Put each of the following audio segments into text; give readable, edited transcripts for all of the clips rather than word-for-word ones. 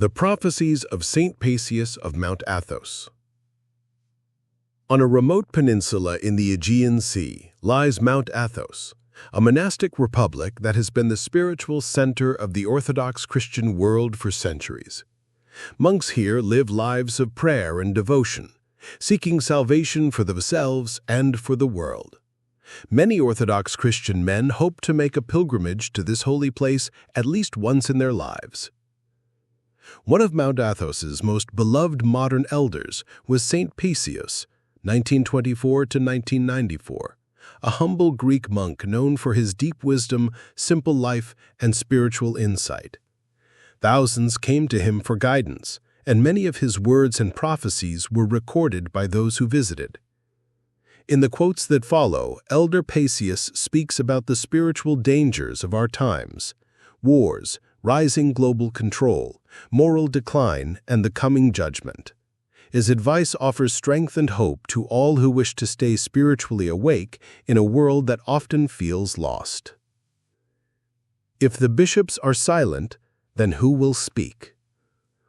The Prophecies of St. Paisios of Mount Athos. On a remote peninsula in the Aegean Sea lies Mount Athos, a monastic republic that has been the spiritual center of the Orthodox Christian world for centuries. Monks here live lives of prayer and devotion, seeking salvation for themselves and for the world. Many Orthodox Christian men hope to make a pilgrimage to this holy place at least once in their lives. One of Mount Athos's most beloved modern elders was St. Paisios, 1924 to 1994, a humble Greek monk known for his deep wisdom, simple life, and spiritual insight. Thousands came to him for guidance, and many of his words and prophecies were recorded by those who visited. In the quotes that follow, Elder Paisios speaks about the spiritual dangers of our times: wars, rising global control, moral decline, and the coming judgment. His advice offers strength and hope to all who wish to stay spiritually awake in a world that often feels lost. If the bishops are silent, then who will speak?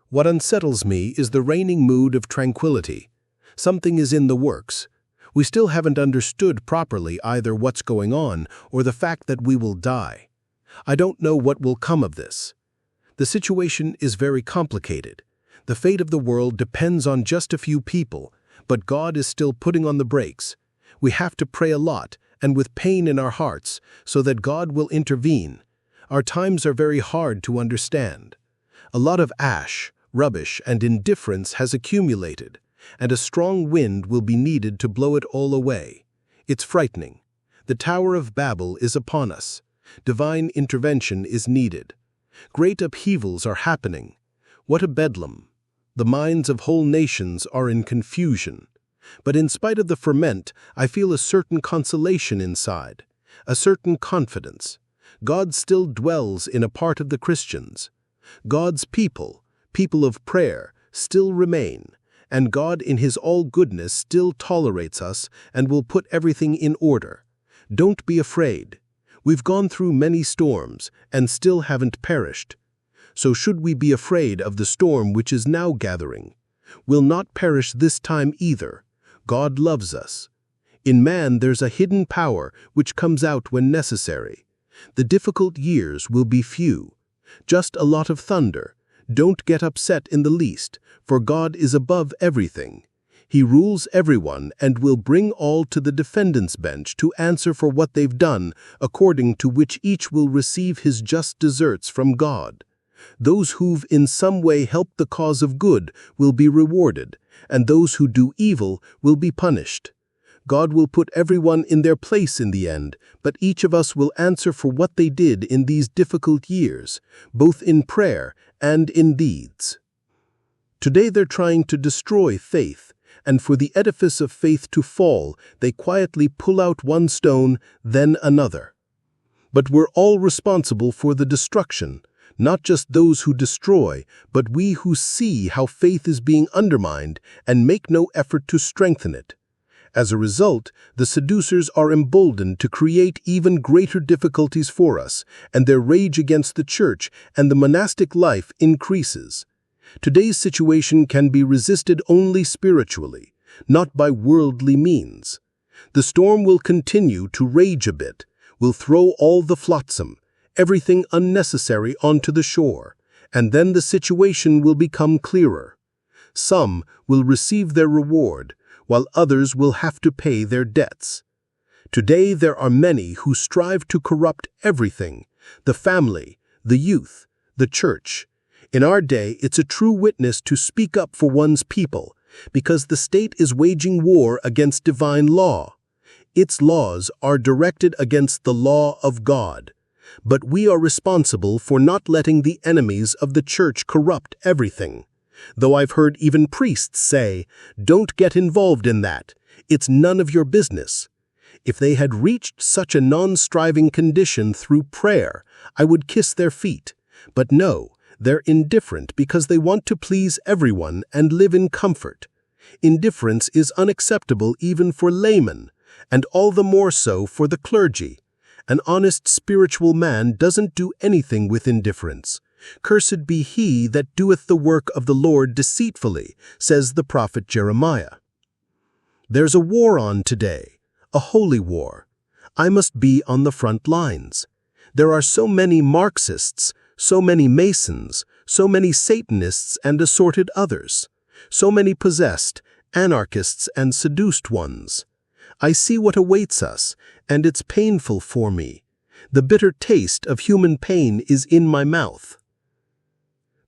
What unsettles me is the reigning mood of tranquility. Something is in the works. We still haven't understood properly either what's going on or the fact that we will die. I don't know what will come of this. The situation is very complicated. The fate of the world depends on just a few people, but God is still putting on the brakes. We have to pray a lot and with pain in our hearts so that God will intervene. Our times are very hard to understand. A lot of ash, rubbish, and indifference has accumulated, and a strong wind will be needed to blow it all away. It's frightening. The Tower of Babel is upon us. Divine intervention is needed. Great upheavals are happening. What a bedlam! The minds of whole nations are in confusion. But in spite of the ferment, I feel a certain consolation inside, a certain confidence. God still dwells in a part of the Christians. God's people, people of prayer, still remain, and God in His all-goodness still tolerates us and will put everything in order. Don't be afraid. We've gone through many storms and still haven't perished. So should we be afraid of the storm which is now gathering? We'll not perish this time either. God loves us. In man there's a hidden power which comes out when necessary. The difficult years will be few. Just a lot of thunder. Don't get upset in the least, for God is above everything. He rules everyone and will bring all to the defendant's bench to answer for what they've done, according to which each will receive his just deserts from God. Those who've in some way helped the cause of good will be rewarded, and those who do evil will be punished. God will put everyone in their place in the end, but each of us will answer for what they did in these difficult years, both in prayer and in deeds. Today they're trying to destroy faith, and for the edifice of faith to fall, they quietly pull out one stone, then another. But we're all responsible for the destruction, not just those who destroy, but we who see how faith is being undermined and make no effort to strengthen it. As a result, the seducers are emboldened to create even greater difficulties for us, and their rage against the church and the monastic life increases. Today's situation can be resisted only spiritually, not by worldly means. The storm will continue to rage a bit, will throw all the flotsam, everything unnecessary onto the shore, and then the situation will become clearer. Some will receive their reward, while others will have to pay their debts. Today there are many who strive to corrupt everything: the family, the youth, the church. In our day, it's a true witness to speak up for one's people, because the state is waging war against divine law. Its laws are directed against the law of God. But we are responsible for not letting the enemies of the church corrupt everything. Though I've heard even priests say, "Don't get involved in that. It's none of your business." If they had reached such a non-striving condition through prayer, I would kiss their feet. But no, they're indifferent because they want to please everyone and live in comfort. Indifference is unacceptable even for laymen, and all the more so for the clergy. An honest spiritual man doesn't do anything with indifference. Cursed be he that doeth the work of the Lord deceitfully, says the prophet Jeremiah. There's a war on today, a holy war. I must be on the front lines. There are so many Marxists, so many Masons, so many Satanists and assorted others, so many possessed, anarchists and seduced ones. I see what awaits us, and it's painful for me. The bitter taste of human pain is in my mouth.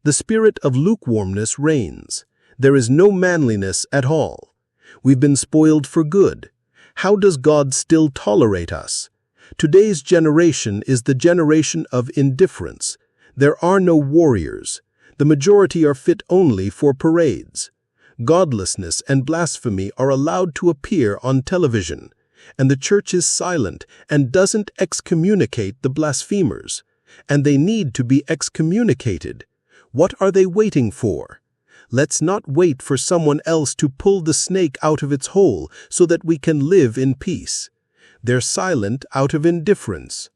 The spirit of lukewarmness reigns. There is no manliness at all. We've been spoiled for good. How does God still tolerate us? Today's generation is the generation of indifference. There are no warriors. The majority are fit only for parades. Godlessness and blasphemy are allowed to appear on television, and the church is silent and doesn't excommunicate the blasphemers. And they need to be excommunicated. What are they waiting for? Let's not wait for someone else to pull the snake out of its hole so that we can live in peace. They're silent out of indifference.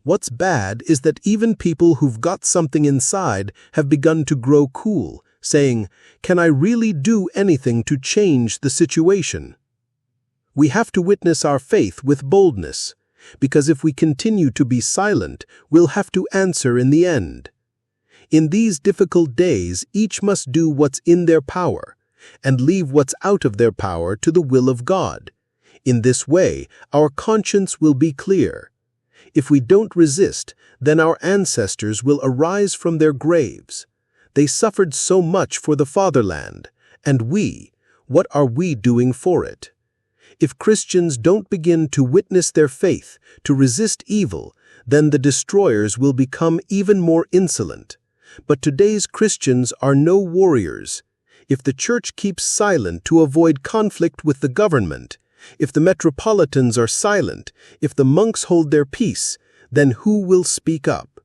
What's bad is that even people who've got something inside have begun to grow cool, saying, "Can I really do anything to change the situation?" We have to witness our faith with boldness, because if we continue to be silent, we'll have to answer in the end. In these difficult days, each must do what's in their power, and leave what's out of their power to the will of God. In this way, our conscience will be clear. If we don't resist, then our ancestors will arise from their graves. They suffered so much for the fatherland, and what are we doing for it? If Christians don't begin to witness their faith, to resist evil, then the destroyers will become even more insolent. But today's Christians are no warriors. If the church keeps silent to avoid conflict with the government, if the metropolitans are silent, if the monks hold their peace, then who will speak up?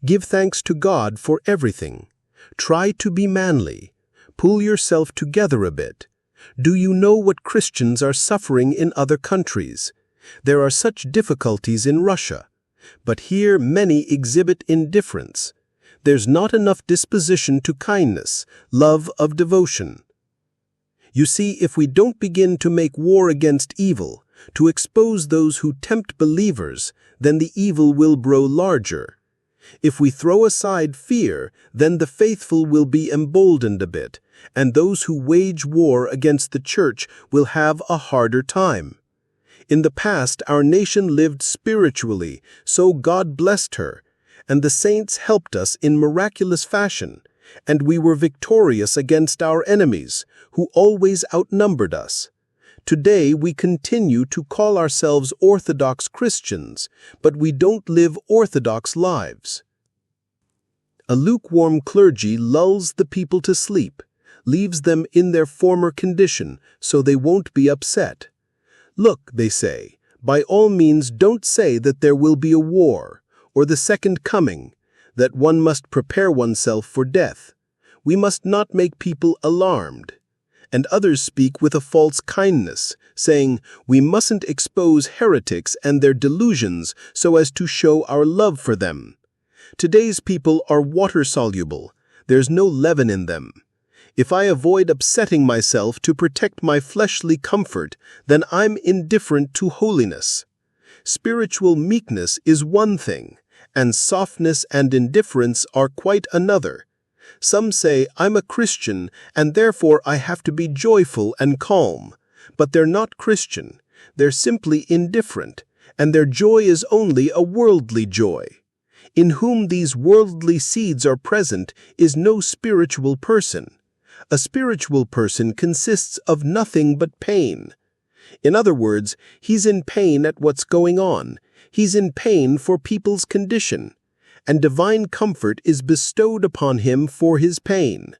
Give thanks to God for everything. Try to be manly. Pull yourself together a bit. Do you know what Christians are suffering in other countries? There are such difficulties in Russia. But here many exhibit indifference. There's not enough disposition to kindness, love of devotion. You see, if we don't begin to make war against evil, to expose those who tempt believers, then the evil will grow larger. If we throw aside fear, then the faithful will be emboldened a bit, and those who wage war against the church will have a harder time. In the past, our nation lived spiritually, so God blessed her, and the saints helped us in miraculous fashion, and we were victorious against our enemies, who always outnumbered us. Today we continue to call ourselves Orthodox Christians, but we don't live Orthodox lives. A lukewarm clergy lulls the people to sleep, leaves them in their former condition so they won't be upset. Look, they say, by all means don't say that there will be a war, or the second coming, that one must prepare oneself for death. We must not make people alarmed. And others speak with a false kindness, saying, we mustn't expose heretics and their delusions so as to show our love for them. Today's people are water-soluble. There's no leaven in them. If I avoid upsetting myself to protect my fleshly comfort, then I'm indifferent to holiness. Spiritual meekness is one thing, and softness and indifference are quite another. Some say, I'm a Christian, and therefore I have to be joyful and calm. But they're not Christian. They're simply indifferent, and their joy is only a worldly joy. In whom these worldly seeds are present is no spiritual person. A spiritual person consists of nothing but pain. In other words, he's in pain at what's going on. He's in pain for people's condition. And divine comfort is bestowed upon him for his pain.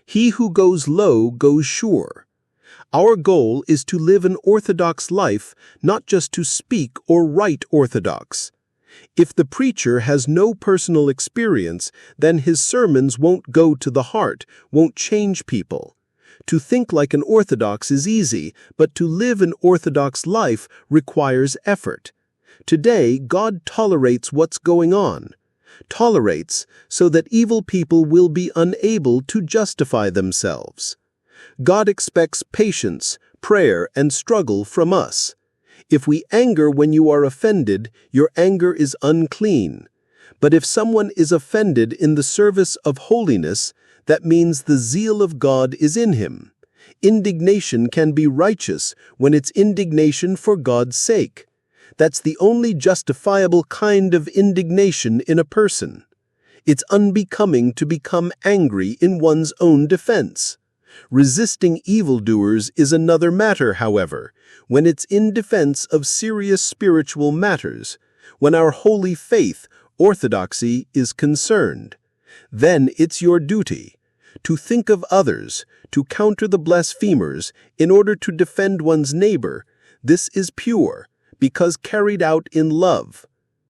He who goes low goes sure. Our goal is to live an orthodox life, not just to speak or write orthodox. If the preacher has no personal experience, then his sermons won't go to the heart, won't change people. To think like an orthodox is easy, but to live an orthodox life requires effort. Today, God tolerates what's going on. tolerates, so that evil people will be unable to justify themselves. God expects patience, prayer, and struggle from us. If we anger when you are offended, your anger is unclean. But if someone is offended in the service of holiness, that means the zeal of God is in him. Indignation can be righteous when it's indignation for God's sake. That's the only justifiable kind of indignation in a person. It's unbecoming to become angry in one's own defense. Resisting evildoers is another matter, however, when it's in defense of serious spiritual matters, when our holy faith, orthodoxy, is concerned. Then it's your duty to think of others, to counter the blasphemers in order to defend one's neighbor. This is pure, because carried out in love.